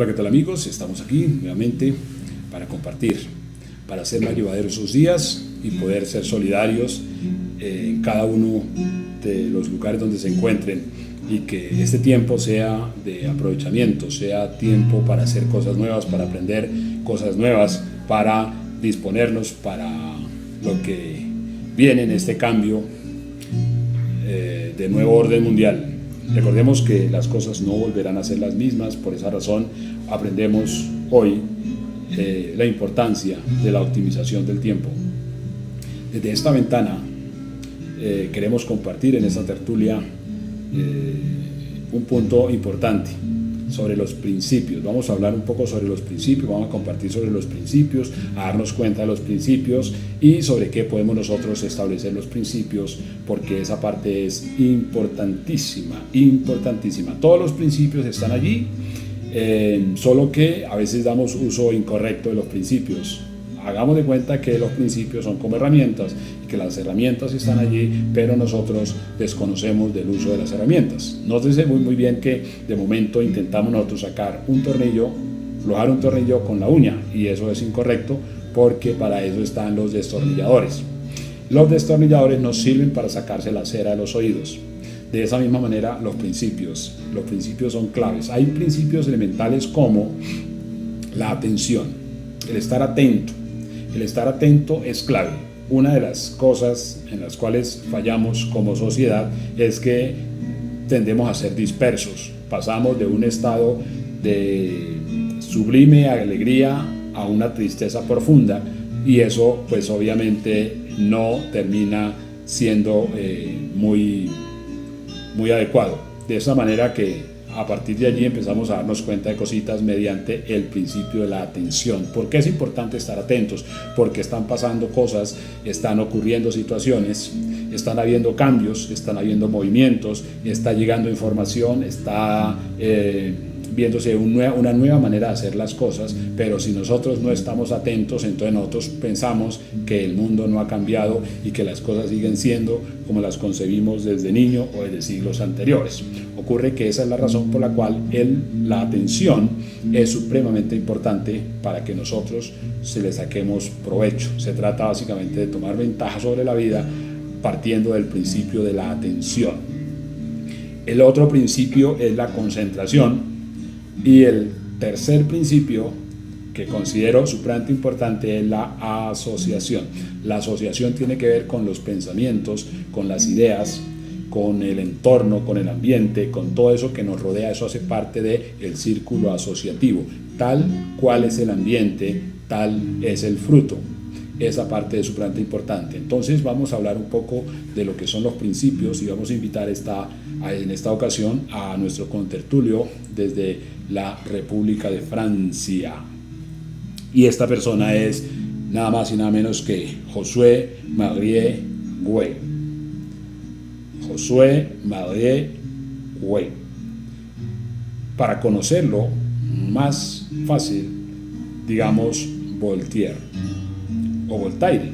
Hola, ¿qué tal amigos? Estamos aquí nuevamente para compartir, para hacer más llevaderos esos días y poder ser solidarios en cada uno de los lugares donde se encuentren, y que este tiempo sea de aprovechamiento, sea tiempo para hacer cosas nuevas, para aprender cosas nuevas, para disponernos para lo que viene en este cambio de nuevo orden mundial. Recordemos que las cosas no volverán a ser las mismas. Por esa razón aprendemos hoy la importancia de la optimización del tiempo. Desde esta ventana queremos compartir en esta tertulia un punto importante sobre los principios. Vamos a hablar un poco sobre los principios, vamos a compartir sobre los principios, a darnos cuenta de los principios y sobre qué podemos nosotros establecer los principios, porque esa parte es importantísima, importantísima. Todos los principios están allí, solo que a veces damos uso incorrecto de los principios. Hagamos de cuenta que los principios son como herramientas y que las herramientas están allí, pero nosotros desconocemos del uso de las herramientas. Nótese muy bien que de momento intentamos nosotros sacar un tornillo, aflojar un tornillo con la uña, y eso es incorrecto, porque para eso están los destornilladores. Los destornilladores nos sirven para sacarse la cera de los oídos. De esa misma manera los principios son claves. Hay principios elementales como la atención, el estar atento. El estar atento es clave. Una de las cosas en las cuales fallamos como sociedad es que tendemos a ser dispersos. Pasamos de un estado de sublime alegría a una tristeza profunda, y eso pues obviamente no termina siendo muy adecuado. De esa manera que a partir de allí empezamos a darnos cuenta de cositas mediante el principio de la atención. ¿Por qué es importante estar atentos? Porque están pasando cosas, están ocurriendo situaciones, están habiendo cambios, están habiendo movimientos, está llegando información, está viéndose una nueva manera de hacer las cosas, pero si nosotros no estamos atentos, entonces nosotros pensamos que el mundo no ha cambiado y que las cosas siguen siendo como las concebimos desde niño o desde siglos anteriores. Ocurre que esa es la razón por la cual la atención es supremamente importante para que nosotros se le saquemos provecho. Se trata básicamente de tomar ventaja sobre la vida partiendo del principio de la atención. El otro principio es la concentración. Y el tercer principio que considero supremamente importante es la asociación. La asociación tiene que ver con los pensamientos, con las ideas, con el entorno, con el ambiente, con todo eso que nos rodea. Eso hace parte del círculo asociativo. Tal cual es el ambiente, tal es el fruto. Esa parte es supremamente importante. Entonces vamos a hablar un poco de lo que son los principios, y vamos a invitar en esta ocasión a nuestro contertulio desde la República de Francia. Y esta persona es nada más y nada menos que Josué Marie Gouet. Josué Marie Gouet. Para conocerlo más fácil, digamos Voltaire o Voltaire.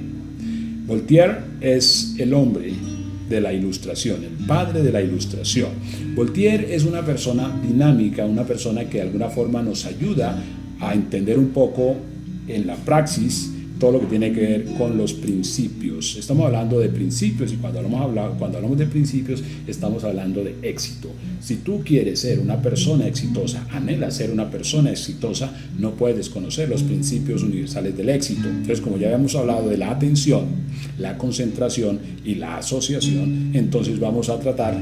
Voltaire es el hombre de la ilustración, el padre de la ilustración. Voltaire es una persona dinámica, una persona que de alguna forma nos ayuda a entender un poco en la praxis todo lo que tiene que ver con los principios. Estamos hablando de principios, y cuando hablamos de principios estamos hablando de éxito. Si tú quieres ser una persona exitosa, anhelas ser una persona exitosa, no puedes desconocer los principios universales del éxito. Entonces, como ya habíamos hablado de la atención, la concentración y la asociación, entonces vamos a tratar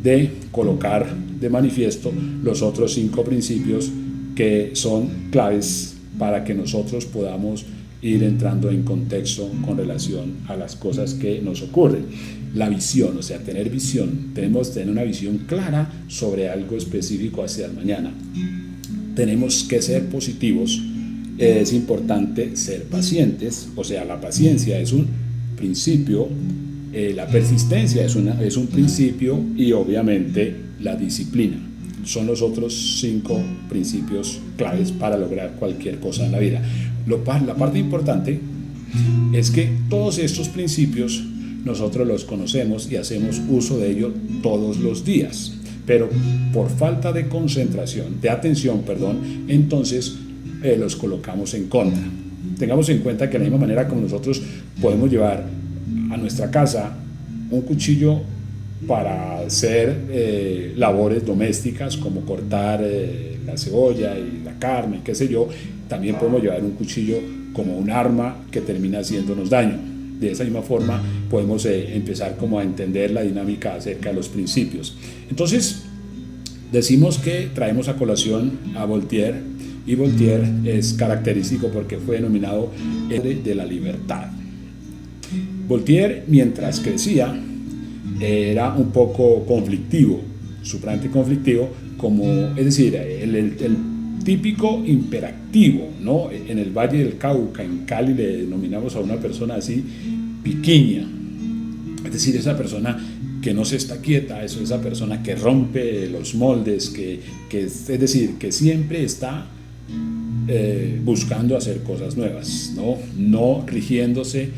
de colocar de manifiesto los otros 5 principios que son claves para que nosotros podamos ir entrando en contexto con relación a las cosas que nos ocurren. La visión, o sea, tener visión. Tenemos que tener una visión clara sobre algo específico hacia el mañana. Tenemos que ser positivos. Es importante ser pacientes, o sea, la paciencia es un principio, la persistencia es un principio, y obviamente la disciplina. Son los otros 5 principios claves para lograr cualquier cosa en la vida. La parte importante es que todos estos principios nosotros los conocemos y hacemos uso de ellos todos los días, pero por falta de concentración, de atención, perdón, entonces los colocamos en contra. Tengamos en cuenta que de la misma manera como nosotros podemos llevar a nuestra casa un cuchillo para hacer labores domésticas como cortar la cebolla y la carne, qué sé yo, también podemos llevar un cuchillo como un arma que termina haciéndonos daño. De esa misma forma podemos empezar como a entender la dinámica acerca de los principios. Entonces decimos que traemos a colación a Voltaire, y Voltaire es característico porque fue denominado el de la libertad. Voltaire, mientras crecía, era un poco conflictivo, supremamente conflictivo, como, es decir, el típico imperactivo, ¿no? En el Valle del Cauca, en Cali, le denominamos a una persona así, piquiña, es decir, esa persona que no se está quieta, esa persona que rompe los moldes, es decir, que siempre está buscando hacer cosas nuevas, no rigiéndose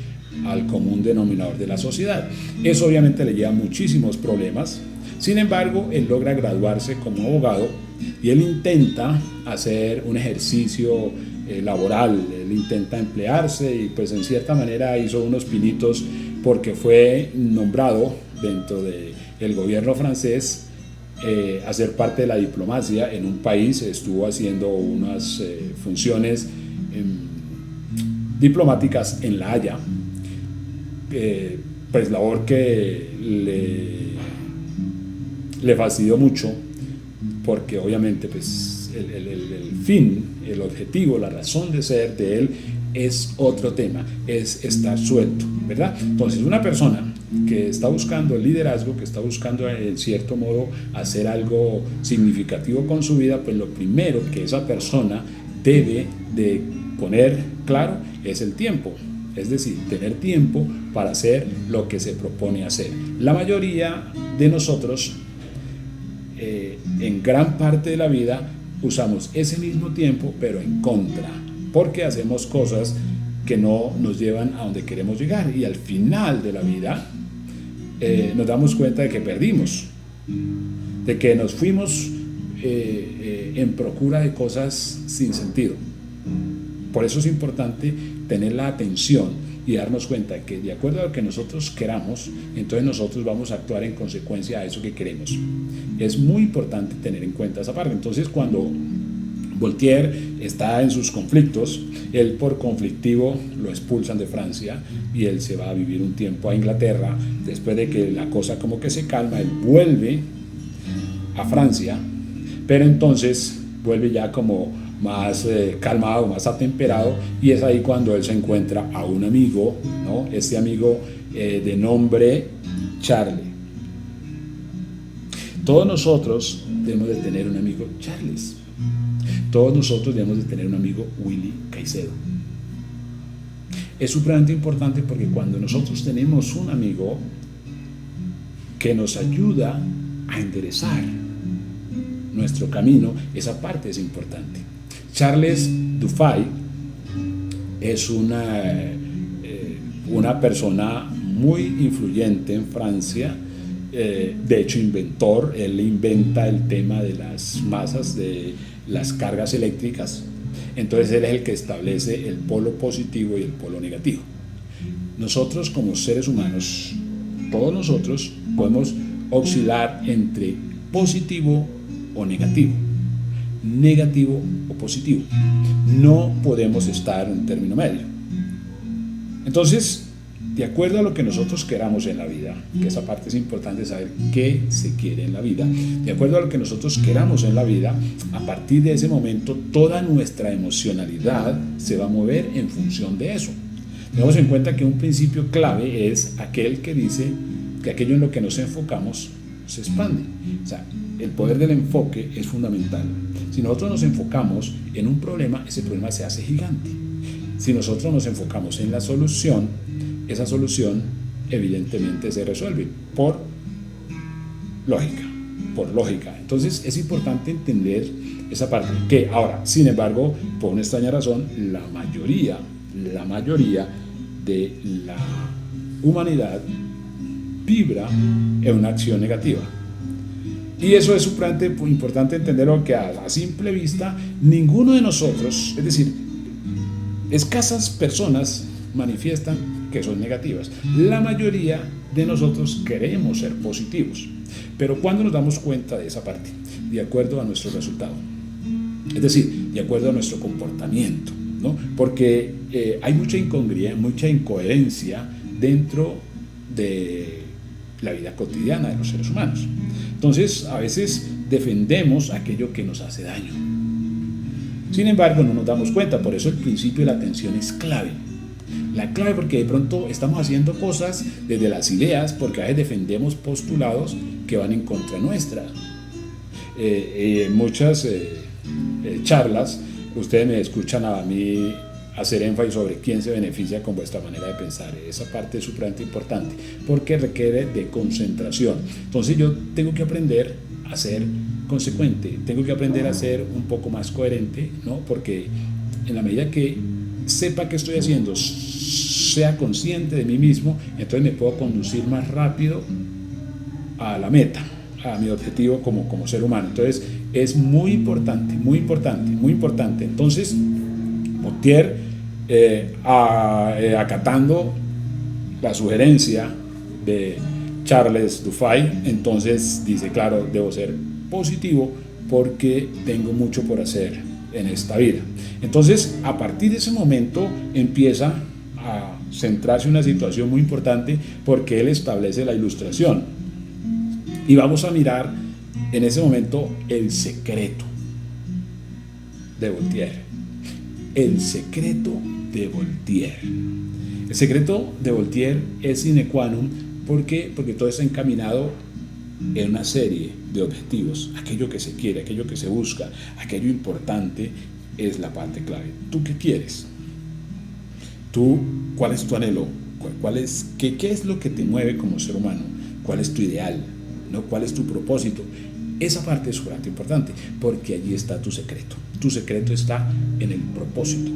al común denominador de la sociedad. Eso obviamente le lleva muchísimos problemas. Sin embargo, él logra graduarse como abogado y él intenta hacer un ejercicio laboral, él intenta emplearse y pues en cierta manera hizo unos pinitos porque fue nombrado dentro del gobierno francés a ser parte de la diplomacia en un país, estuvo haciendo unas funciones diplomáticas en La Haya, pues labor que le fastidió mucho porque obviamente pues el fin, el objetivo, la razón de ser de él es otro tema, es estar suelto, ¿verdad? Entonces una persona que está buscando el liderazgo, que está buscando en cierto modo hacer algo significativo con su vida, pues lo primero que esa persona debe de poner claro es el tiempo. Es decir, tener tiempo para hacer lo que se propone hacer. La mayoría de nosotros, en gran parte de la vida, usamos ese mismo tiempo, pero en contra, porque hacemos cosas que no nos llevan a donde queremos llegar. Y al final de la vida, nos damos cuenta de que perdimos, de que nos fuimos en procura de cosas sin sentido. Por eso es importante tener la atención y darnos cuenta que de acuerdo a lo que nosotros queramos, entonces nosotros vamos a actuar en consecuencia a eso que queremos. Es muy importante tener en cuenta esa parte. Entonces cuando Voltaire está en sus conflictos, él por conflictivo lo expulsan de Francia y él se va a vivir un tiempo a Inglaterra. Después de que la cosa como que se calma, él vuelve a Francia, pero entonces vuelve ya como más calmado, más atemperado, y es ahí cuando él se encuentra a un amigo, ¿no? Este amigo de nombre Charles. Todos nosotros debemos de tener un amigo Charles. Todos nosotros debemos de tener un amigo Willy Caicedo. Es supremamente importante porque cuando nosotros tenemos un amigo que nos ayuda a enderezar nuestro camino, esa parte es importante. Charles Dufay es una persona muy influyente en Francia, de hecho inventor, él inventa el tema de las masas, de las cargas eléctricas, entonces él es el que establece el polo positivo y el polo negativo. Nosotros como seres humanos, todos nosotros podemos oscilar entre positivo o negativo o positivo. No podemos estar en un término medio. Entonces, de acuerdo a lo que nosotros queramos en la vida, que esa parte es importante, saber qué se quiere en la vida, de acuerdo a lo que nosotros queramos en la vida, a partir de ese momento toda nuestra emocionalidad se va a mover en función de eso. Tengamos en cuenta que un principio clave es aquel que dice que aquello en lo que nos enfocamos se expande. O sea, el poder del enfoque es fundamental. Si nosotros nos enfocamos en un problema, ese problema se hace gigante. Si nosotros nos enfocamos en la solución, esa solución evidentemente se resuelve por lógica. Entonces es importante entender esa parte. Que ahora, sin embargo, por una extraña razón, la mayoría de la humanidad vibra en una acción negativa. Y eso es supremamente importante entenderlo, que a simple vista ninguno de nosotros, es decir, escasas personas manifiestan que son negativas. La mayoría de nosotros queremos ser positivos. Pero ¿cuándo nos damos cuenta de esa parte? De acuerdo a nuestro resultado. Es decir, de acuerdo a nuestro comportamiento, ¿no? Porque hay mucha incongruencia, mucha incoherencia dentro de la vida cotidiana de los seres humanos. Entonces, a veces defendemos aquello que nos hace daño. Sin embargo, no nos damos cuenta. Por eso el principio de la atención es clave. La clave, porque de pronto estamos haciendo cosas desde las ideas, porque a veces defendemos postulados que van en contra nuestra. Muchas charlas, ustedes me escuchan a mí hacer énfasis sobre quién se beneficia con vuestra manera de pensar. Esa parte es súper importante, porque requiere de concentración. Entonces yo tengo que aprender a ser consecuente, tengo que aprender a ser un poco más coherente, ¿no? Porque en la medida que sepa qué estoy haciendo, sea consciente de mí mismo, entonces me puedo conducir más rápido a la meta, a mi objetivo como ser humano. Entonces es muy importante, muy importante, muy importante. Entonces Montier, acatando la sugerencia de Charles Dufay, entonces dice, claro, debo ser positivo porque tengo mucho por hacer en esta vida. Entonces, a partir de ese momento empieza a centrarse en una situación muy importante, porque él establece la ilustración. Y vamos a mirar en ese momento el secreto de Voltaire. El secreto de Voltaire. El secreto de Voltaire es sine qua non. ¿Por qué? Porque todo está encaminado en una serie de objetivos. Aquello que se quiere, aquello que se busca, aquello importante es la parte clave. ¿Tú qué quieres? ¿Tú cuál es tu anhelo? ¿Qué es lo que te mueve como ser humano? ¿Cuál es tu ideal? ¿No? ¿Cuál es tu propósito? Esa parte es súper importante, porque allí está tu secreto. Tu secreto está en el propósito.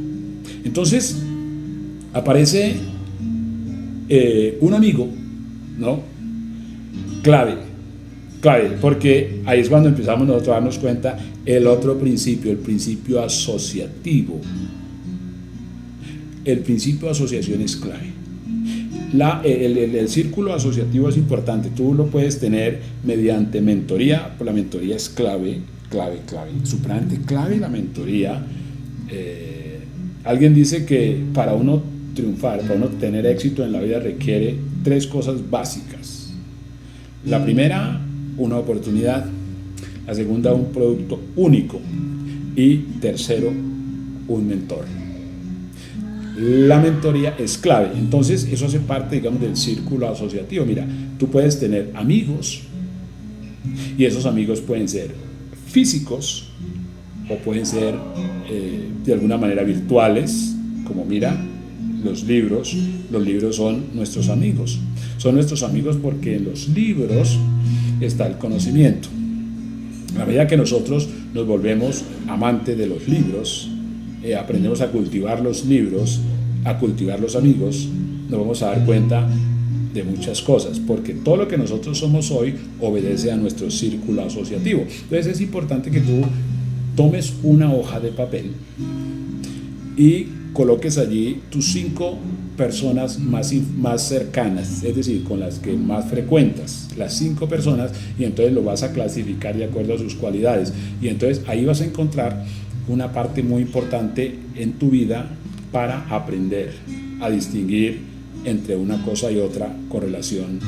Entonces aparece un amigo, ¿no? Clave, porque ahí es cuando empezamos nosotros a darnos cuenta el otro principio, el principio asociativo. El principio de asociación es clave. El círculo asociativo es importante. Tú lo puedes tener mediante mentoría, pues la mentoría es clave, supremamente clave la mentoría. Alguien dice que para uno triunfar, para uno tener éxito en la vida, requiere 3 cosas básicas. La primera, una oportunidad. La segunda, un producto único. Y tercero, un mentor. La mentoría es clave. Entonces eso hace parte, digamos, del círculo asociativo. Mira, tú puedes tener amigos, y esos amigos pueden ser físicos o pueden ser de alguna manera virtuales, como mira, los libros son nuestros amigos. Son nuestros amigos porque en los libros está el conocimiento. A la medida que nosotros nos volvemos amantes de los libros, aprendemos a cultivar los libros, a cultivar los amigos, nos vamos a dar cuenta de muchas cosas, porque todo lo que nosotros somos hoy obedece a nuestro círculo asociativo. Entonces es importante que tú tomes una hoja de papel y coloques allí tus 5 personas más cercanas, es decir, con las que más frecuentas, las 5 personas, y entonces lo vas a clasificar de acuerdo a sus cualidades, y entonces ahí vas a encontrar una parte muy importante en tu vida para aprender a distinguir entre una cosa y otra con relación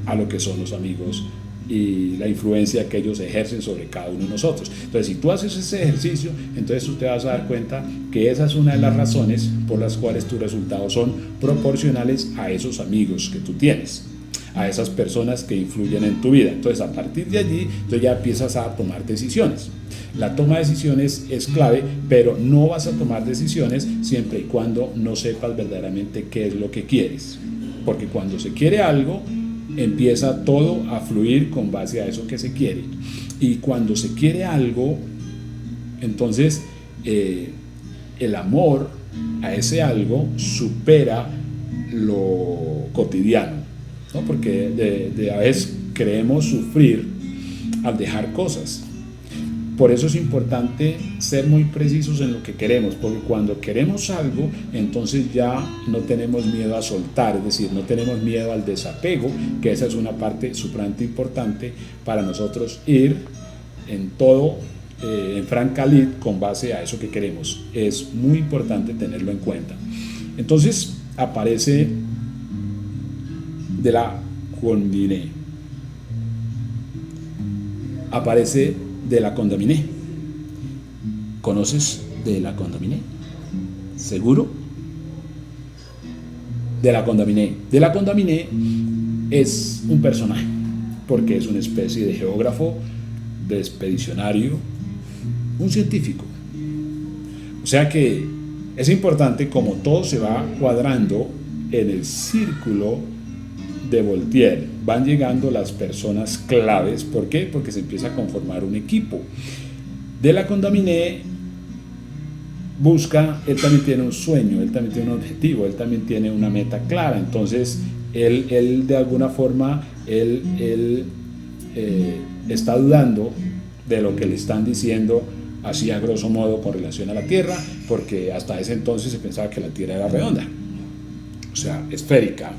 a lo que son los amigos y la influencia que ellos ejercen sobre cada uno de nosotros. Entonces, si tú haces ese ejercicio, entonces tú te vas a dar cuenta que esa es una de las razones por las cuales tus resultados son proporcionales a esos amigos que tú tienes, a esas personas que influyen en tu vida. Entonces, a partir de allí, tú ya empiezas a tomar decisiones. La toma de decisiones es clave, pero no vas a tomar decisiones siempre y cuando no sepas verdaderamente qué es lo que quieres. Porque cuando se quiere algo, empieza todo a fluir con base a eso que se quiere. Y cuando se quiere algo, entonces el amor a ese algo supera lo cotidiano, ¿no? Porque a veces creemos sufrir al dejar cosas. Por eso es importante ser muy precisos en lo que queremos, porque cuando queremos algo, entonces ya no tenemos miedo a soltar, es decir, no tenemos miedo al desapego, que esa es una parte supremamente importante para nosotros ir en todo, en franca lid con base a eso que queremos. Es muy importante tenerlo en cuenta. Entonces aparece de la Condiné, aparece de la Condaminé. ¿Conoces de la Condaminé? ¿Seguro? De la Condaminé. De la Condaminé es un personaje, porque es una especie de geógrafo, de expedicionario, un científico. O sea que es importante como todo se va cuadrando en el círculo de Voltaire, van llegando las personas claves. ¿Por qué? Porque se empieza a conformar un equipo. De la Condaminé busca, él también tiene un sueño, él también tiene un objetivo, él también tiene una meta clara. Entonces él de alguna forma él está dudando de lo que le están diciendo así a grosso modo con relación a la Tierra, porque hasta ese entonces se pensaba que la Tierra era redonda, o sea, esférica.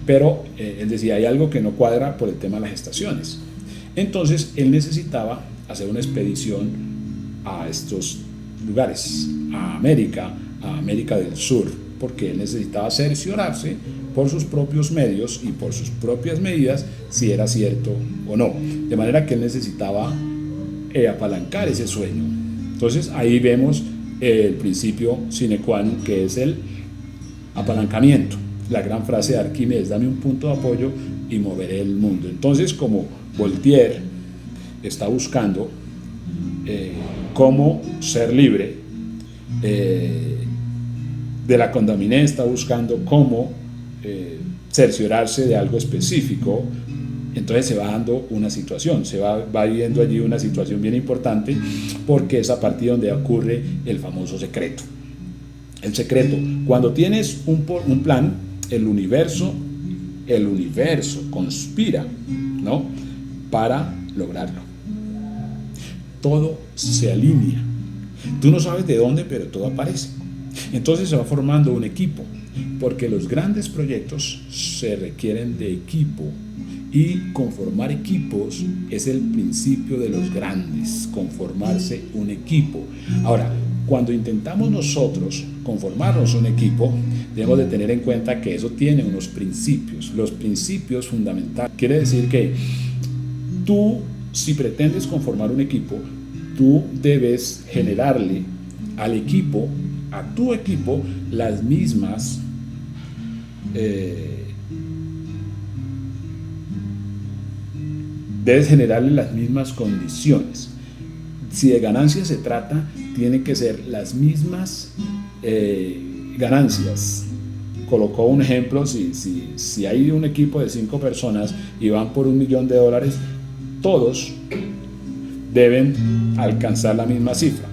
Pero él decía, hay algo que no cuadra por el tema de las estaciones. Entonces él necesitaba hacer una expedición a estos lugares, a América del Sur, porque él necesitaba cerciorarse por sus propios medios y por sus propias medidas si era cierto o no. De manera que él necesitaba apalancar ese sueño. Entonces ahí vemos el principio sine qua non, que es el apalancamiento. La gran frase de Arquímedes, dame un punto de apoyo y moveré el mundo. Entonces, como Voltaire está buscando cómo ser libre, de la Condaminé está buscando cómo cerciorarse de algo específico. Entonces se va dando una situación, se va viendo allí una situación bien importante, porque es a partir de donde ocurre el famoso secreto. El secreto, cuando tienes un plan, el universo conspira, ¿no?, para lograrlo. Todo se alinea. Tú no sabes de dónde, pero todo aparece. Entonces se va formando un equipo, porque los grandes proyectos se requieren de equipo, y conformar equipos es el principio de los grandes, conformarse un equipo. Ahora, cuando intentamos nosotros conformarnos un equipo, debemos de tener en cuenta que eso tiene unos principios, los principios fundamentales. Quiere decir que tú, si pretendes conformar un equipo, tú debes generarle al equipo, a tu equipo, las mismas debes generarle las mismas condiciones. Si de ganancias se trata, tienen que ser las mismas ganancias. Colocó un ejemplo: si hay un equipo de 5 personas y van por $1 millón, todos deben alcanzar la misma cifra.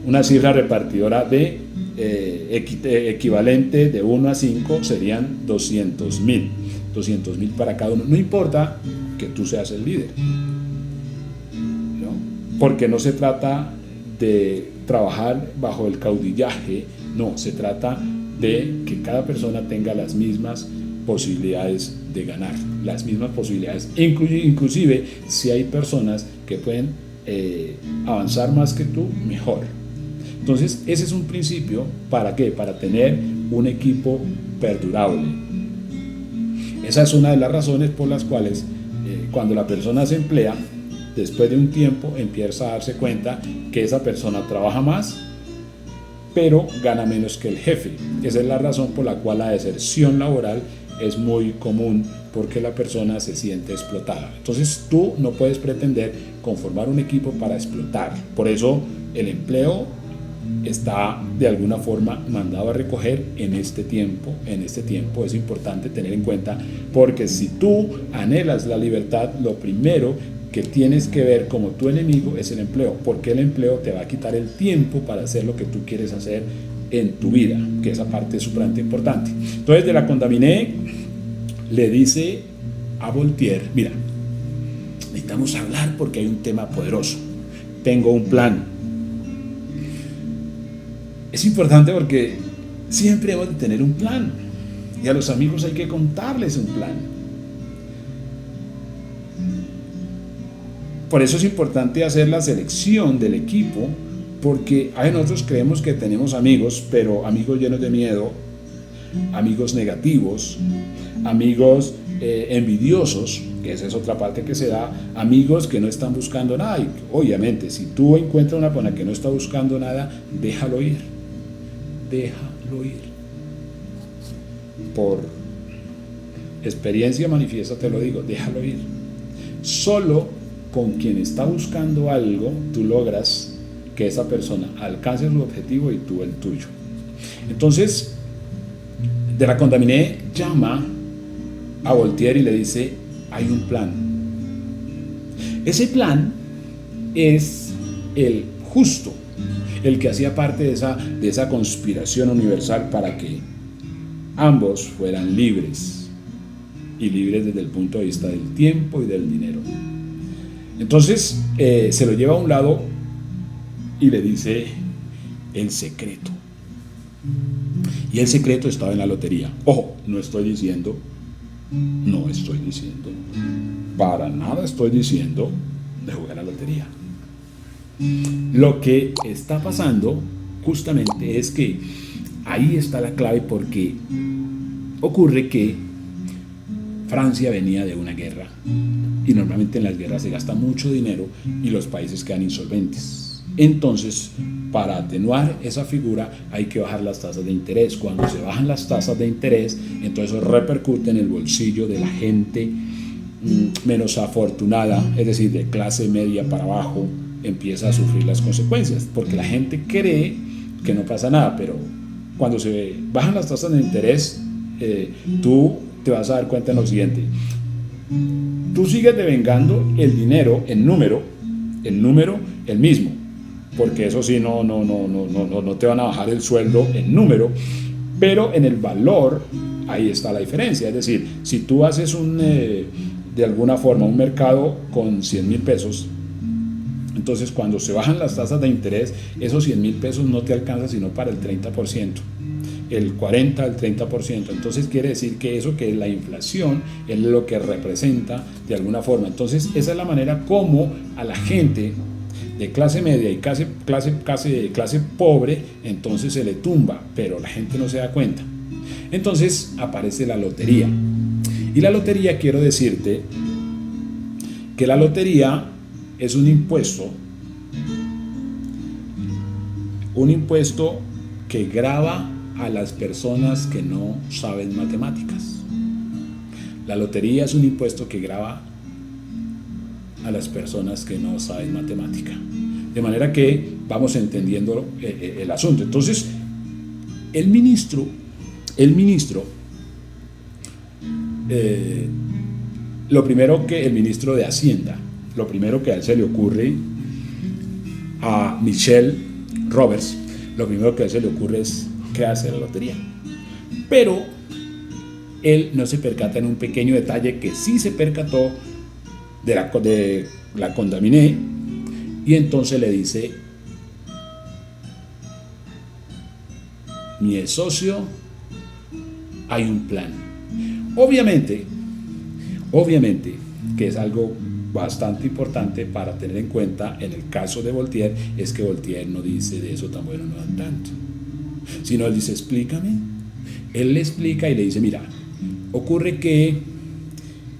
Una cifra repartidora de equivalente de 1 a 5 serían 200,000. 200,000 para cada uno. No importa que tú seas el líder, ¿no? Porque no se trata de trabajar bajo el caudillaje, no, se trata de que cada persona tenga las mismas posibilidades de ganar, las mismas posibilidades. Inclusive si hay personas que pueden avanzar más que tú, mejor. Entonces ese es un principio. ¿Para qué? Para tener un equipo perdurable. Esa es una de las razones por las cuales cuando la persona se emplea, después de un tiempo empieza a darse cuenta que esa persona trabaja más, pero gana menos que el jefe. Esa es la razón por la cual la deserción laboral es muy común, porque la persona se siente explotada. Entonces tú no puedes pretender conformar un equipo para explotar. Por eso el empleo está de alguna forma mandado a recoger en este tiempo. En este tiempo es importante tener en cuenta, porque si tú anhelas la libertad, lo primero que tienes que ver como tu enemigo es el empleo, porque el empleo te va a quitar el tiempo para hacer lo que tú quieres hacer en tu vida, que esa parte es súper importante. Entonces de la Condaminé le dice a Voltaire: mira, Necesitamos hablar porque hay un tema poderoso. Tengo un plan. Es importante porque siempre hemos de tener un plan. Y a los amigos hay que contarles un plan. Por eso es importante hacer la selección del equipo, porque nosotros creemos que tenemos amigos, pero amigos llenos de miedo, amigos negativos, amigos envidiosos, que esa es otra parte que se da, amigos que no están buscando nada. Y obviamente, si tú encuentras una persona que no está buscando nada, déjalo ir. Déjalo ir. Por experiencia manifiesta te lo digo, déjalo ir. Solo con quien está buscando algo, tú logras que esa persona alcance su objetivo y tú el tuyo. Entonces, de la Condamine llama a Voltaire y le dice, hay un plan. Ese plan es el justo, el que hacía parte de esa conspiración universal para que ambos fueran libres, y libres desde el punto de vista del tiempo y del dinero. Entonces se lo lleva a un lado y le dice el secreto. Y el secreto estaba en la lotería. Ojo, no estoy diciendo, para nada estoy diciendo de jugar a la lotería. Lo que está pasando justamente es que ahí está la clave, porque ocurre que Francia venía de una guerra y normalmente en las guerras se gasta mucho dinero y los países quedan insolventes. Entonces, para atenuar esa figura hay que bajar las tasas de interés. Cuando se bajan las tasas de interés, entonces eso repercute en el bolsillo de la gente menos afortunada, es decir, de clase media para abajo, empieza a sufrir las consecuencias, porque la gente cree que no pasa nada, pero cuando se bajan las tasas de interés, tú te vas a dar cuenta en lo siguiente: tú sigues devengando el dinero en número el mismo, porque eso sí no te van a bajar el sueldo en número, pero en el valor ahí está la diferencia. Es decir, si tú haces de alguna forma un mercado con 100,000 pesos, entonces cuando se bajan las tasas de interés, esos 100,000 pesos no te alcanzan sino para el 30%, el 40% al 30%. Entonces quiere decir que eso, que es la inflación, es lo que representa de alguna forma. Entonces esa es la manera como a la gente de clase media y clase pobre entonces se le tumba, pero la gente no se da cuenta. Entonces aparece la lotería. Y la lotería, quiero decirte que la lotería es un impuesto que grava a las personas que no saben matemáticas. La lotería es un impuesto que grava a las personas que no saben matemática. De manera que vamos entendiendo el asunto. Entonces, el ministro, el ministro de Hacienda, lo primero que a él se le ocurre, a Michel Roberts, lo primero que a él se le ocurre es crearse la lotería. Pero él no se percata en un pequeño detalle que sí se percató de la Condamine, y entonces le dice: mi socio, hay un plan. Obviamente que es algo bastante importante para tener en cuenta en el caso de Voltaire, es que Voltaire no dice de eso tan bueno no dan tanto, sino él dice: explícame. Él le explica y le dice: mira, ocurre que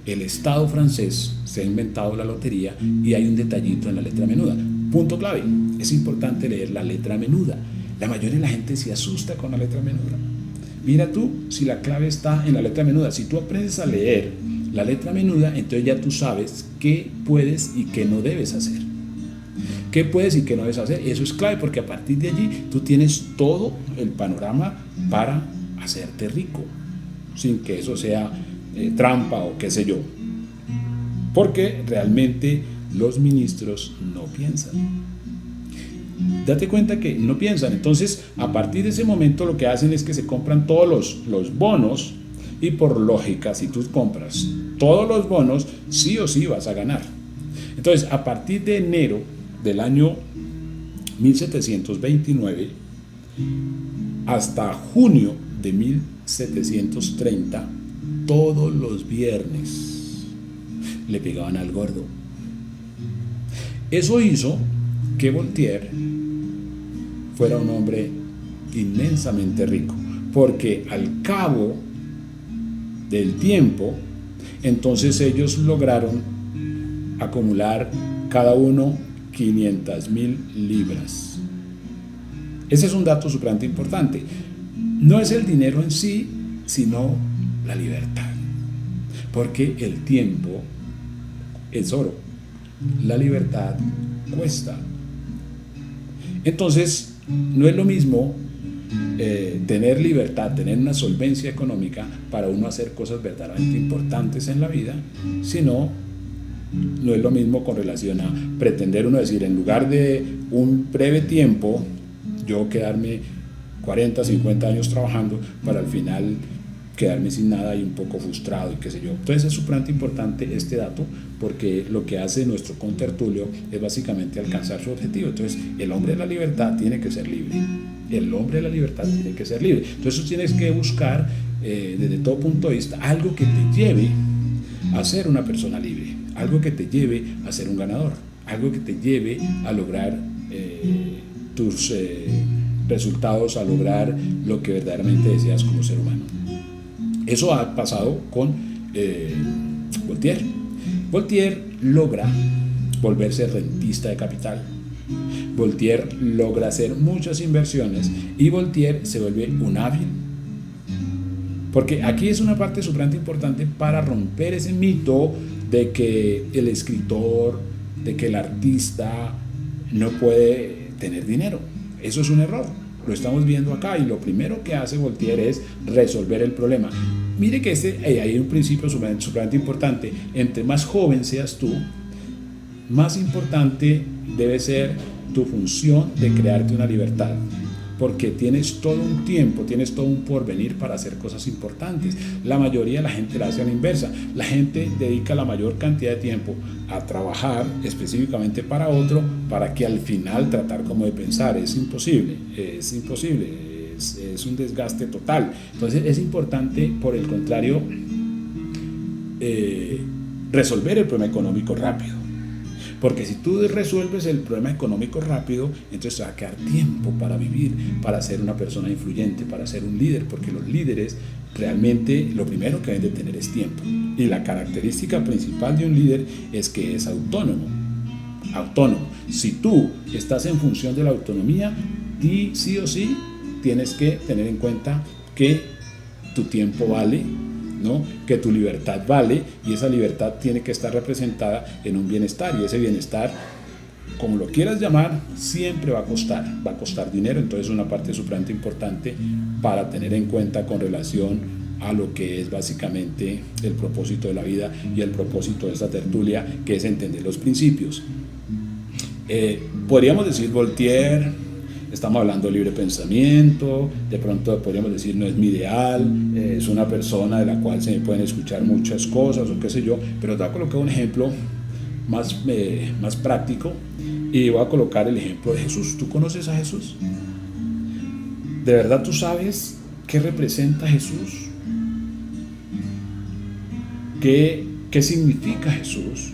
el Estado francés se ha inventado la lotería y hay un detallito en la letra menuda. Punto clave: es importante leer la letra menuda. La mayoría de la gente se asusta con la letra menuda. Mira tú si la clave está en la letra menuda. Si tú aprendes a leer la letra menuda, entonces ya tú sabes qué puedes y qué no debes hacer. ¿Qué puedes y qué no debes hacer? Eso es clave, porque a partir de allí tú tienes todo el panorama para hacerte rico, sin que eso sea trampa o qué sé yo. Porque realmente los ministros no piensan. Date cuenta que no piensan. Entonces, a partir de ese momento lo que hacen es que se compran todos los bonos, y por lógica, si tú compras todos los bonos, sí o sí vas a ganar. Entonces, a partir de enero del año 1729 hasta junio de 1730, todos los viernes le pegaban al gordo. Eso hizo que Voltaire fuera un hombre inmensamente rico, porque al cabo del tiempo, entonces ellos lograron acumular cada uno 500.000 libras. Ese es un dato supremamente importante. No es el dinero en sí, sino la libertad, porque el tiempo es oro, la libertad cuesta. Entonces, no es lo mismo tener libertad, tener una solvencia económica para uno hacer cosas verdaderamente importantes en la vida, sino no es lo mismo con relación a pretender uno decir, en lugar de un breve tiempo, yo quedarme 40, 50 años trabajando para al final quedarme sin nada y un poco frustrado y qué sé yo. Entonces es supremamente importante este dato, porque lo que hace nuestro contertulio es básicamente alcanzar su objetivo. Entonces el hombre de la libertad tiene que ser libre. El hombre de la libertad tiene que ser libre. Entonces tú tienes que buscar desde todo punto de vista algo que te lleve a ser una persona libre, algo que te lleve a ser un ganador, algo que te lleve a lograr tus resultados, a lograr lo que verdaderamente deseas como ser humano. Eso ha pasado con Voltaire. Voltaire logra volverse rentista de capital. Voltaire logra hacer muchas inversiones y Voltaire se vuelve un hábil. Porque aquí es una parte sumamente importante para romper ese mito de que el escritor, de que el artista no puede tener dinero. Eso es un error. Lo estamos viendo acá y lo primero que hace Voltaire es resolver el problema. Mire que hay un principio sumamente importante. Entre más joven seas tú, más importante debe ser tu función de crearte una libertad, porque tienes todo un tiempo, tienes todo un porvenir para hacer cosas importantes. La mayoría de la gente la hace a la inversa. La gente dedica la mayor cantidad de tiempo a trabajar específicamente para otro, para que al final tratar como de pensar. Es imposible, es un desgaste total. Entonces es importante, por el contrario, resolver el problema económico rápido. Porque si tú resuelves el problema económico rápido, entonces te va a quedar tiempo para vivir, para ser una persona influyente, para ser un líder, porque los líderes realmente lo primero que deben de tener es tiempo. Y la característica principal de un líder es que es autónomo. Si tú estás en función de la autonomía, sí o sí tienes que tener en cuenta que tu tiempo vale, ¿no? Que tu libertad vale, y esa libertad tiene que estar representada en un bienestar, y ese bienestar, como lo quieras llamar, siempre va a costar dinero. Entonces es una parte supremamente importante para tener en cuenta con relación a lo que es básicamente el propósito de la vida y el propósito de esta tertulia, que es entender los principios. Podríamos decir Voltaire, estamos hablando de libre pensamiento, de pronto podríamos decir no es mi ideal, es una persona de la cual se me pueden escuchar muchas cosas o qué sé yo, pero te voy a colocar un ejemplo más práctico y voy a colocar el ejemplo de Jesús. ¿Tú conoces a Jesús? ¿De verdad tú sabes qué representa Jesús? ¿Qué significa Jesús?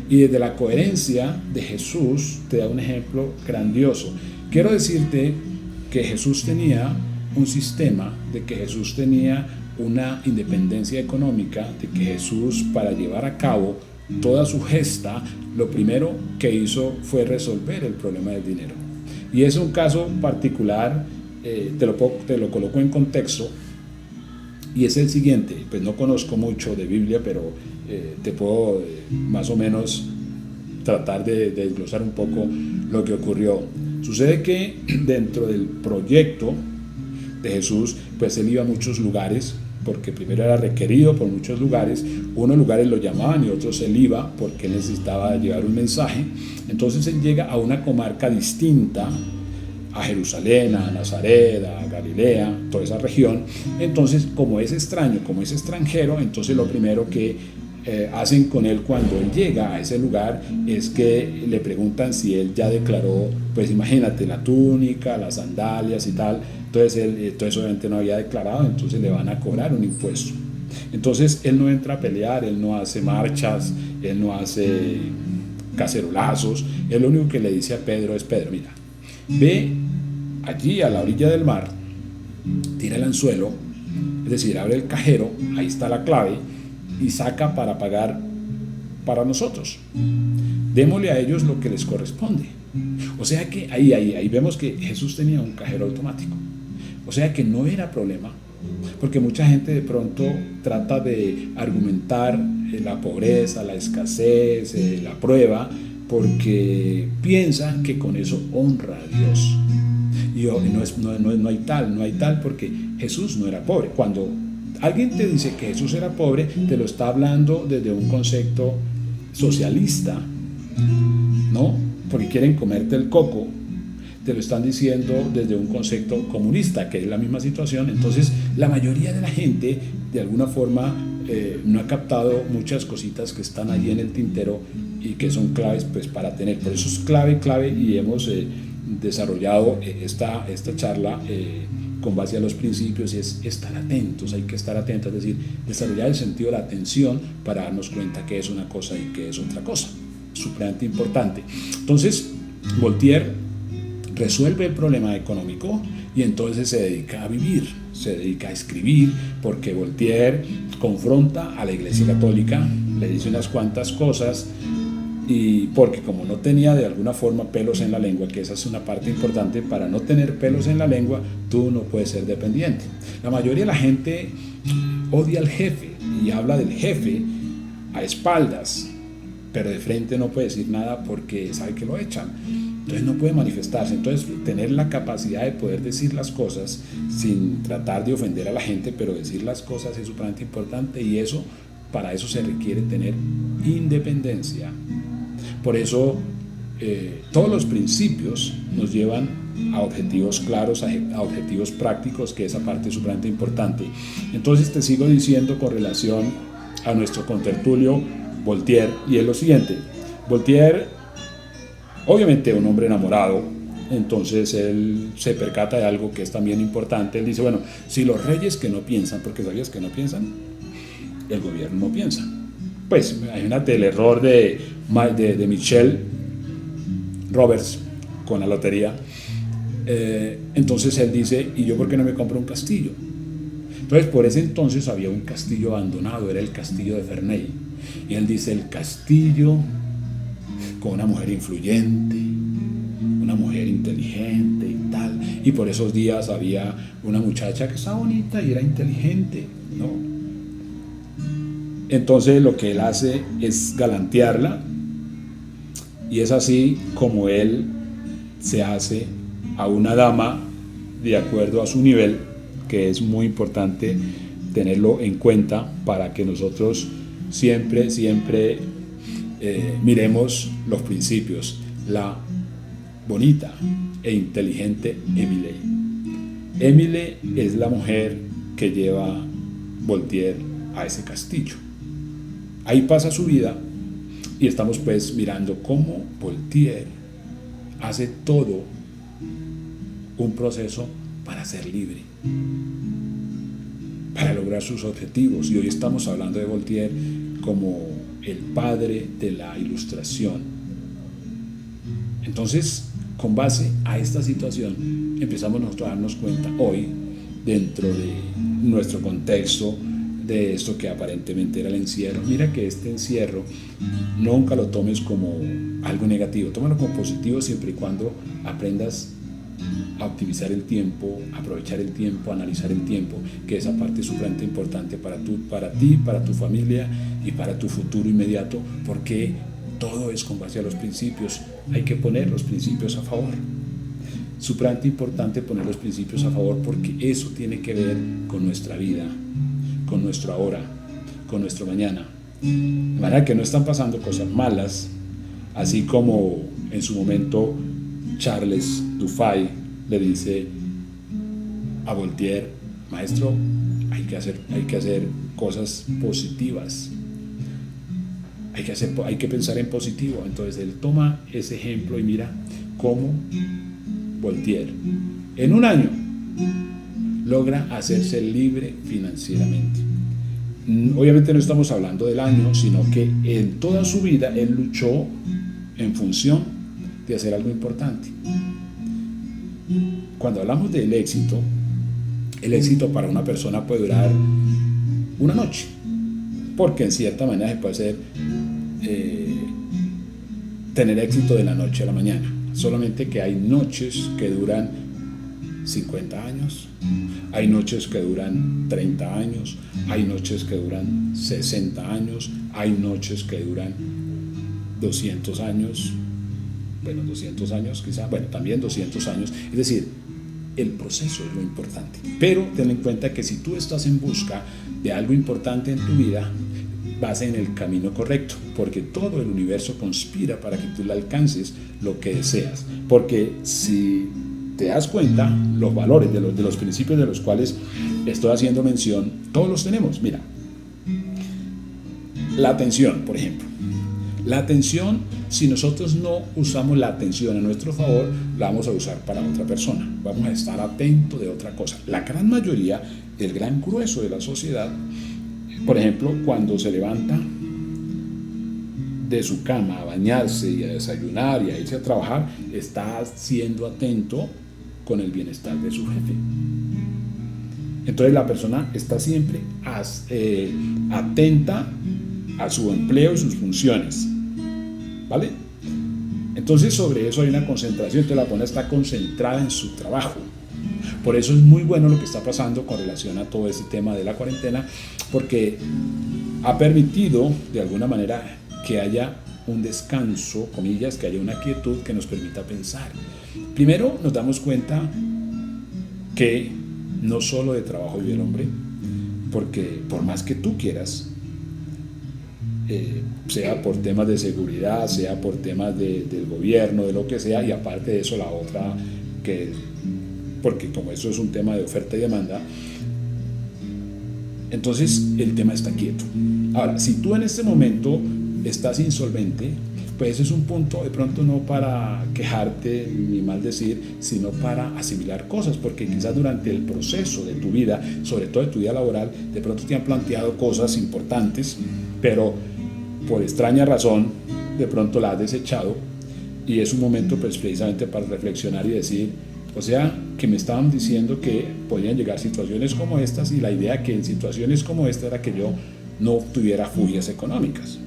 Y desde la coherencia de Jesús te da un ejemplo grandioso. Quiero decirte que Jesús tenía un sistema, de que Jesús tenía una independencia económica, de que Jesús, para llevar a cabo toda su gesta, lo primero que hizo fue resolver el problema del dinero. Y es un caso particular, te lo coloco en contexto, y es el siguiente. Pues no conozco mucho de Biblia, pero te puedo más o menos tratar de desglosar un poco lo que ocurrió. Sucede que dentro del proyecto de Jesús, pues él iba a muchos lugares, porque primero era requerido por muchos lugares. Unos lugares lo llamaban y otros él iba porque él necesitaba llevar un mensaje. Entonces él llega a una comarca distinta, a Jerusalén, a Nazaret, a Galilea, toda esa región. Entonces, como es extraño, como es extranjero, entonces lo primero que hacen con él cuando él llega a ese lugar es que le preguntan si él ya declaró, pues imagínate, la túnica, las sandalias y tal. Entonces obviamente no había declarado, entonces le van a cobrar un impuesto. Entonces él no entra a pelear, él no hace marchas, él no hace cacerolazos. Él lo único que le dice a Pedro es: Pedro, mira, ve allí a la orilla del mar, tira el anzuelo, es decir, abre el cajero, ahí está la clave, y saca para pagar para nosotros. Démosle a ellos lo que les corresponde. O sea que ahí vemos que Jesús tenía un cajero automático. O sea que no era problema, porque mucha gente de pronto trata de argumentar la pobreza, la escasez, la prueba, porque piensa que con eso honra a Dios. Y no hay tal, porque Jesús no era pobre. Cuando alguien te dice que Jesús era pobre, te lo está hablando desde un concepto socialista, ¿no? Porque quieren comerte el coco. Te lo están diciendo desde un concepto comunista, que es la misma situación. Entonces, la mayoría de la gente, de alguna forma, no ha captado muchas cositas que están allí en el tintero y que son claves, pues, para tener. Por eso es clave, y hemos desarrollado esta charla con base a los principios, y es estar atentos. Hay que estar atentos, es decir, desarrollar el sentido de la atención para darnos cuenta que es una cosa y que es otra cosa. Supremamente importante. Entonces, Voltaire resuelve el problema económico y entonces se dedica a vivir, se dedica a escribir, porque Voltaire confronta a la Iglesia Católica, le dice unas cuantas cosas, y porque como no tenía de alguna forma pelos en la lengua, que esa es una parte importante, para no tener pelos en la lengua, tú no puedes ser dependiente. La mayoría de la gente odia al jefe y habla del jefe a espaldas, pero de frente no puede decir nada porque sabe que lo echan. Entonces no puede manifestarse. Entonces tener la capacidad de poder decir las cosas sin tratar de ofender a la gente, pero decir las cosas es sumamente importante, y para eso se requiere tener independencia. Por eso todos los principios nos llevan a objetivos claros, a objetivos prácticos, que esa parte es sumamente importante. Entonces te sigo diciendo con relación a nuestro contertulio Voltaire, y es lo siguiente. Voltaire, obviamente un hombre enamorado, entonces él se percata de algo que es también importante. Él dice: bueno, si los reyes que no piensan, porque sabías que no piensan, el gobierno no piensa. Pues imagínate el error de Michel Roberts con la lotería. Entonces él dice: ¿y yo por qué no me compro un castillo? Entonces por ese entonces había un castillo abandonado, era el castillo de Ferney, y él dice: el castillo con una mujer influyente, una mujer inteligente y tal. Y por esos días había una muchacha que estaba bonita y era inteligente, ¿no? Entonces lo que él hace es galantearla, y es así como él se hace a una dama de acuerdo a su nivel, que es muy importante tenerlo en cuenta para que nosotros siempre miremos los principios. La bonita e inteligente Émile. Émile es la mujer que lleva Voltaire a ese castillo. Ahí pasa su vida, y estamos pues mirando cómo Voltaire hace todo un proceso para ser libre, para lograr sus objetivos. Y hoy estamos hablando de Voltaire como el padre de la Ilustración. Entonces, con base a esta situación, empezamos nosotros a darnos cuenta hoy, dentro de nuestro contexto, de esto que aparentemente era el encierro. Mira que este encierro nunca lo tomes como algo negativo, tómalo como positivo, siempre y cuando aprendas a optimizar el tiempo, aprovechar el tiempo, analizar el tiempo, que esa parte es sumamente importante para ti, para tu familia y para tu futuro inmediato, porque todo es con base a los principios. Hay que poner los principios a favor. Sumamente importante poner los principios a favor, porque eso tiene que ver con nuestra vida, con nuestro ahora, con nuestro mañana. De manera que no están pasando cosas malas, así como en su momento Charles Dufay le dice a Voltaire: maestro, hay que hacer cosas positivas. hay que pensar en positivo. Entonces él toma ese ejemplo y mira cómo Voltaire en un año logra hacerse libre financieramente. Obviamente no estamos hablando del año, sino que en toda su vida él luchó en función de hacer algo importante. Cuando hablamos del éxito, el éxito para una persona puede durar una noche, porque en cierta manera se puede hacer tener éxito de la noche a la mañana. Solamente que hay noches que duran 50 años, hay noches que duran 30 años, hay noches que duran 60 años, hay noches que duran 200 años, bueno, 200 años quizá, bueno, también 200 años, es decir, el proceso es lo importante. Pero ten en cuenta que si tú estás en busca de algo importante en tu vida, vas en el camino correcto, porque todo el universo conspira para que tú le alcances lo que deseas. Porque si te das cuenta, los valores de los principios de los cuales estoy haciendo mención, todos los tenemos. Mira, la atención, por ejemplo. La atención, si nosotros no usamos la atención a nuestro favor, la vamos a usar para otra persona. Vamos a estar atentos de otra cosa. La gran mayoría, el gran grueso de la sociedad, por ejemplo, cuando se levanta de su cama a bañarse y a desayunar y a irse a trabajar, está siendo atento con el bienestar de su jefe. Entonces la persona está siempre atenta a su empleo y sus funciones, ¿vale? Entonces sobre eso hay una concentración, entonces la persona está concentrada en su trabajo. Por eso es muy bueno lo que está pasando con relación a todo este tema de la cuarentena, porque ha permitido de alguna manera que haya un descanso, comillas, que haya una quietud que nos permita pensar. Primero nos damos cuenta que no solo de trabajo vive el hombre, porque por más que tú quieras, sea por temas de seguridad, sea por temas del gobierno, de lo que sea, y aparte de eso la otra, porque como eso es un tema de oferta y demanda, entonces el tema está quieto. Ahora, si tú en este momento estás insolvente, pues ese es un punto de pronto no para quejarte ni maldecir, sino para asimilar cosas, porque quizás durante el proceso de tu vida, sobre todo de tu vida laboral, de pronto te han planteado cosas importantes, pero por extraña razón de pronto la has desechado, y es un momento pues precisamente para reflexionar y decir, o sea, que me estaban diciendo que podían llegar situaciones como estas, y la idea que en situaciones como esta era que yo no tuviera furias económicas.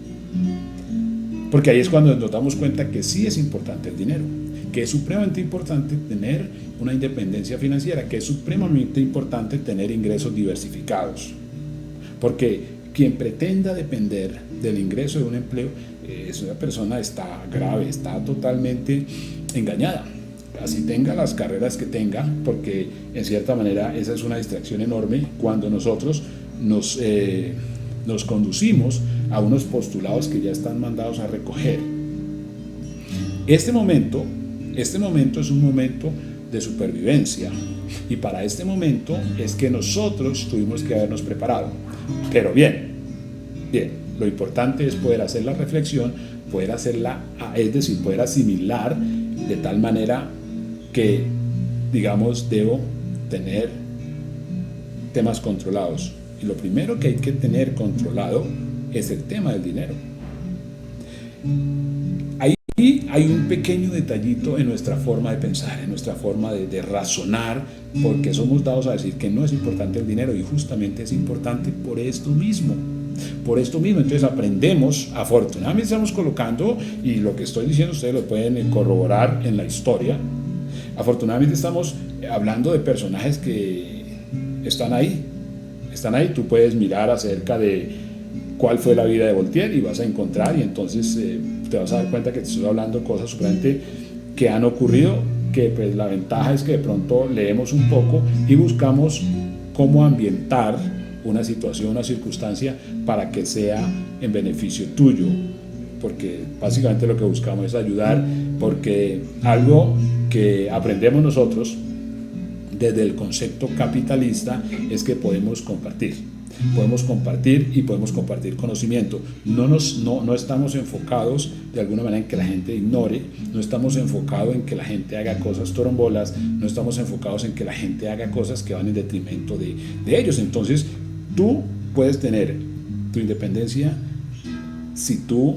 Porque ahí es cuando nos damos cuenta que sí es importante el dinero, que es supremamente importante tener una independencia financiera, que es supremamente importante tener ingresos diversificados. Porque quien pretenda depender del ingreso de un empleo, esa persona está grave, está totalmente engañada. Así tenga las carreras que tenga, porque en cierta manera esa es una distracción enorme cuando nosotros nos conducimos a unos postulados que ya están mandados a recoger. Este momento es un momento de supervivencia, y para este momento es que nosotros tuvimos que habernos preparado. Pero bien, lo importante es poder hacer la reflexión, poder hacerla, es decir, poder asimilar de tal manera que, digamos, debo tener temas controlados. Y lo primero que hay que tener controlado es el tema del dinero. Ahí hay un pequeño detallito en nuestra forma de pensar, en nuestra forma de razonar, porque somos dados a decir que no es importante el dinero, y justamente es importante por esto mismo. Entonces aprendemos, afortunadamente estamos colocando, y lo que estoy diciendo ustedes lo pueden corroborar en la historia, afortunadamente estamos hablando de personajes que están ahí, tú puedes mirar acerca de cuál fue la vida de Voltaire y vas a encontrar, y entonces te vas a dar cuenta que te estoy hablando de cosas supremamente que han ocurrido, que pues la ventaja es que de pronto leemos un poco y buscamos cómo ambientar una situación, una circunstancia para que sea en beneficio tuyo, porque básicamente lo que buscamos es ayudar, porque algo que aprendemos nosotros desde el concepto capitalista es que podemos compartir. podemos compartir y podemos compartir conocimiento. No estamos enfocados de alguna manera en que la gente ignore, no estamos enfocados en que la gente haga cosas torombolas, no estamos enfocados en que la gente haga cosas que van en detrimento de ellos. Entonces tú puedes tener tu independencia si tú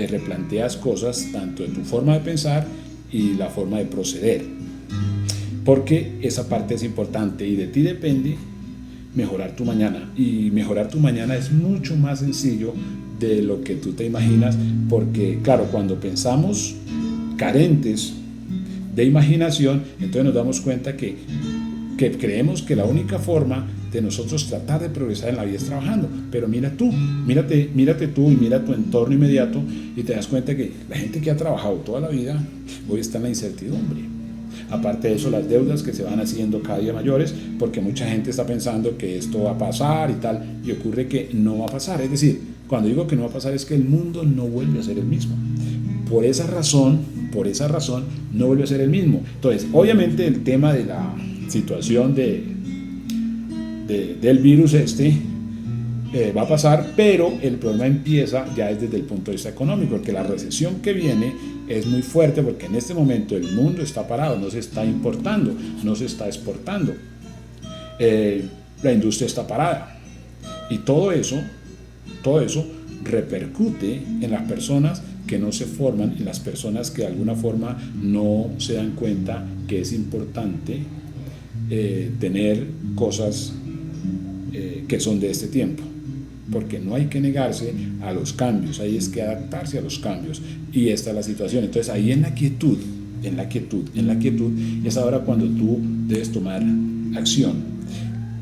replanteas cosas tanto de tu forma de pensar y la forma de proceder, porque esa parte es importante y de ti depende mejorar tu mañana, y mejorar tu mañana es mucho más sencillo de lo que tú te imaginas, porque claro, cuando pensamos carentes de imaginación, entonces nos damos cuenta que creemos que la única forma de nosotros tratar de progresar en la vida es trabajando. Pero mírate tú y mira tu entorno inmediato y te das cuenta que la gente que ha trabajado toda la vida hoy está en la incertidumbre. Aparte de eso, las deudas que se van haciendo cada día mayores, porque mucha gente está pensando que esto va a pasar y tal, y ocurre que no va a pasar. Es decir, cuando digo que no va a pasar es que el mundo no vuelve a ser el mismo. Por esa razón no vuelve a ser el mismo. Entonces, obviamente el tema de la situación del virus va a pasar, pero el problema empieza ya desde el punto de vista económico, porque la recesión que viene es muy fuerte, porque en este momento el mundo está parado, no se está importando, no se está exportando, la industria está parada, y todo eso repercute en las personas que no se forman, en las personas que de alguna forma no se dan cuenta que es importante tener cosas que son de este tiempo, porque no hay que negarse a los cambios, hay es que adaptarse a los cambios, y esta es la situación. Entonces ahí en la quietud es ahora cuando tú debes tomar acción.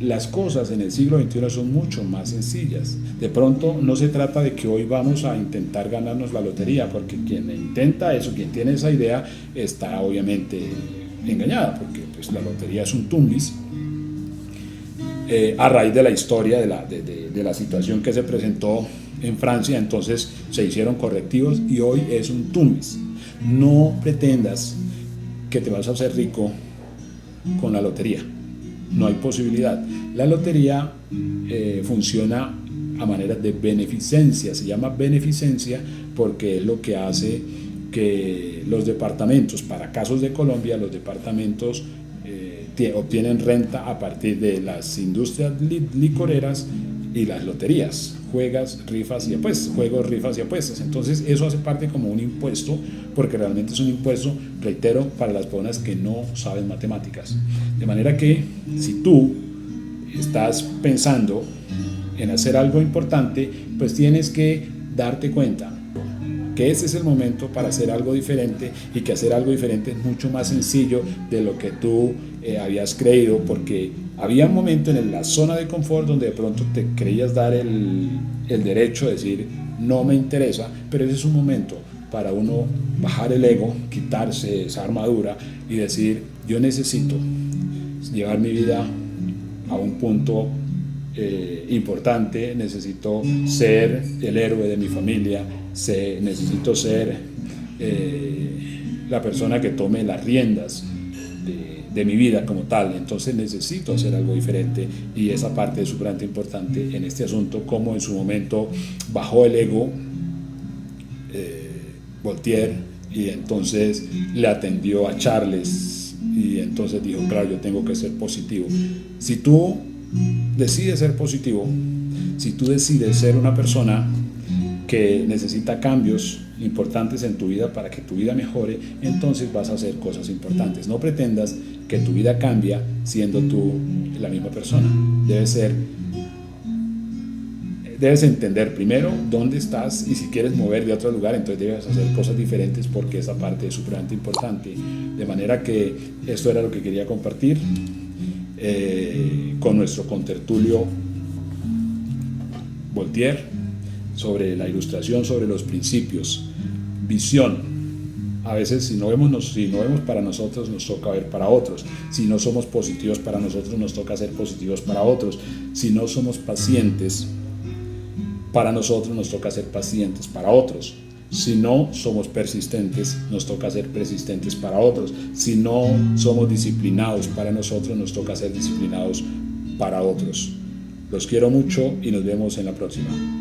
Las cosas en el siglo XXI son mucho más sencillas. De pronto no se trata de que hoy vamos a intentar ganarnos la lotería, porque quien intenta eso, quien tiene esa idea, está obviamente engañada, porque pues la lotería es un tumbis. A raíz de la historia de la situación que se presentó en Francia, entonces se hicieron correctivos y hoy es un tumbis. No pretendas que te vas a hacer rico con la lotería, no hay posibilidad. La lotería funciona a manera de beneficencia, se llama beneficencia porque es lo que hace que los departamentos, para casos de Colombia, los departamentos obtienen renta a partir de las industrias licoreras y las loterías, juegos, rifas y apuestas. Entonces eso hace parte como un impuesto, porque realmente es un impuesto, reitero, para las personas que no saben matemáticas. De manera que si tú estás pensando en hacer algo importante, pues tienes que darte cuenta que ese es el momento para hacer algo diferente, y que hacer algo diferente es mucho más sencillo de lo que tú habías creído, porque había un momento en la zona de confort donde de pronto te creías dar el derecho de decir no me interesa, pero ese es un momento para uno bajar el ego, quitarse esa armadura y decir yo necesito llevar mi vida a un punto importante, necesito ser el héroe de mi familia, necesito ser la persona que tome las riendas de mi vida como tal. Entonces necesito hacer algo diferente, y esa parte es súper importante en este asunto, como en su momento bajó el ego Voltaire, y entonces le atendió a Charles, y entonces dijo, claro, yo tengo que ser positivo. Si tú decides ser positivo, si tú decides ser una persona que necesita cambios importantes en tu vida para que tu vida mejore, entonces vas a hacer cosas importantes. No pretendas que tu vida cambia siendo tú la misma persona. Debes entender primero dónde estás, y si quieres mover de otro lugar, entonces debes hacer cosas diferentes, porque esa parte es súper importante. De manera que esto era lo que quería compartir con nuestro contertulio Voltaire, sobre la ilustración, sobre los principios, visión. A veces si no vemos para nosotros, nos toca ver para otros. Si no somos positivos para nosotros, nos toca ser positivos para otros. Si no somos pacientes para nosotros, nos toca ser pacientes para otros. Si no somos persistentes, nos toca ser persistentes para otros. Si no somos disciplinados para nosotros, nos toca ser disciplinados para otros. Los quiero mucho y nos vemos en la próxima.